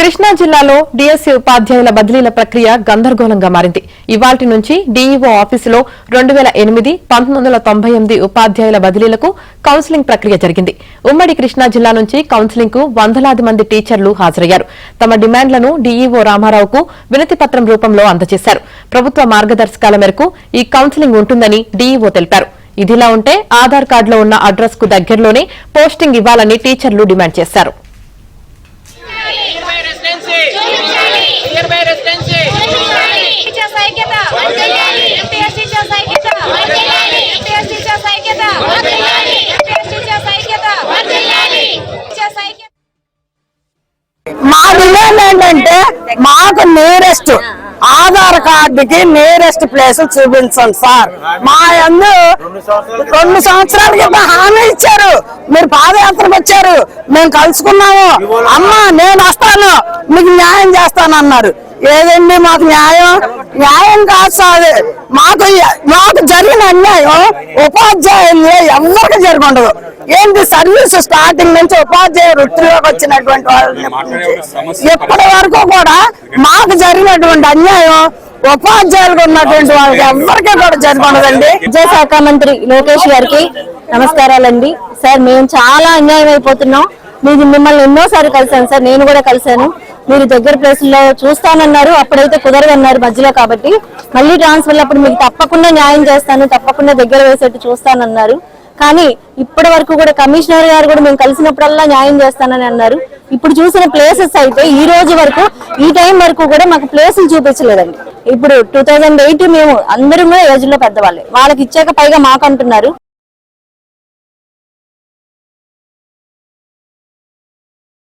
కృష్ణా జిల్లాలో డిఎస్సీ ఉపాధ్యాయుల బదిలీల ప్రక్రియ గందరగోళంగా మారింది. ఇవాల్టి నుంచి డీఈఓ ఆఫీసులో 2008, 1998 ఉపాధ్యాయుల బదిలీలకు కౌన్సిలింగ్ ప్రక్రియ జరిగింది. ఉమ్మడి కృష్ణా జిల్లా నుంచి కౌన్సిలింగ్ కు వందలాది మంది టీచర్లు హాజరయ్యారు. తమ డిమాండ్లను డీఈఓ రామారావుకు వినతి పత్రం రూపంలో అందజేశారు. ప్రభుత్వ మార్గదర్శకాల మేరకు ఈ కౌన్సిలింగ్ ఉంటుందని డీఈఓ తెలిపారు. ఇదిలా ఉంటే ఆధార్ కార్డులో ఉన్న అడ్రస్ కు దగ్గరలోనే పోస్టింగ్ ఇవ్వాలని టీచర్లు డిమాండ్ చేశారు. మా డిమాండ్ ఏంటంటే మాకు నియరెస్ట్ ఆధార్ కార్డుకి నియరెస్ట్ ప్లేస్ చూపించండి సార్. మా యందు 2 సంవత్సరాల క్రితం హామీ ఇచ్చారు, మీరు పాదయాత్రకు వచ్చారు, మేము కలుసుకున్నాము, అమ్మా నేను వస్తాను మీకు న్యాయం చేస్తానన్నారు. ఏదండి మాకు న్యాయం కాదు సార్. మాకు జరిగిన అన్యాయం ఉపాధ్యాయులు ఎవరికి జరగదు. ఏంటి సర్వీస్ స్టార్టింగ్ నుంచి ఉపాధ్యాయ వృత్తిలోకి వచ్చినటువంటి వాళ్ళని ఇప్పటి వరకు కూడా మాకు జరిగినటువంటి అన్యాయం ఉపాధ్యాయులకు ఉన్నటువంటి వాళ్ళకి ఎవరికి కూడా జరగదండి. విద్యాశాఖ మంత్రి లోకేష్ గారికి నమస్కారాలండి. సార్ మేము చాలా అన్యాయం అయిపోతున్నాం. మిమ్మల్ని ఎన్నోసార్లు కలిసాను సార్, నేను కూడా కలిసాను. మీరు దగ్గర ప్లేస్ లో చూస్తానన్నారు, అప్పుడైతే కుదరదన్నారు మధ్యలో. కాబట్టి మళ్ళీ ట్రాన్స్ఫర్ అప్పుడు మీకు తప్పకుండా న్యాయం చేస్తాను, తప్పకుండా దగ్గర వేసేట్టు చూస్తానన్నారు. కానీ ఇప్పటి వరకు కూడా కమిషనర్ గారు కూడా మేము కలిసినప్పుడల్లా న్యాయం చేస్తానని అన్నారు. ఇప్పుడు చూసిన ప్లేసెస్ అయితే ఈ రోజు వరకు ఈ టైం వరకు కూడా మాకు ప్లేసులు చూపించలేదండి. ఇప్పుడు 2008 మేము అందరూ ఏజ్ లో పెద్దవాళ్ళే, వాళ్ళకి ఇచ్చాక పైగా మాకు అంటున్నారు.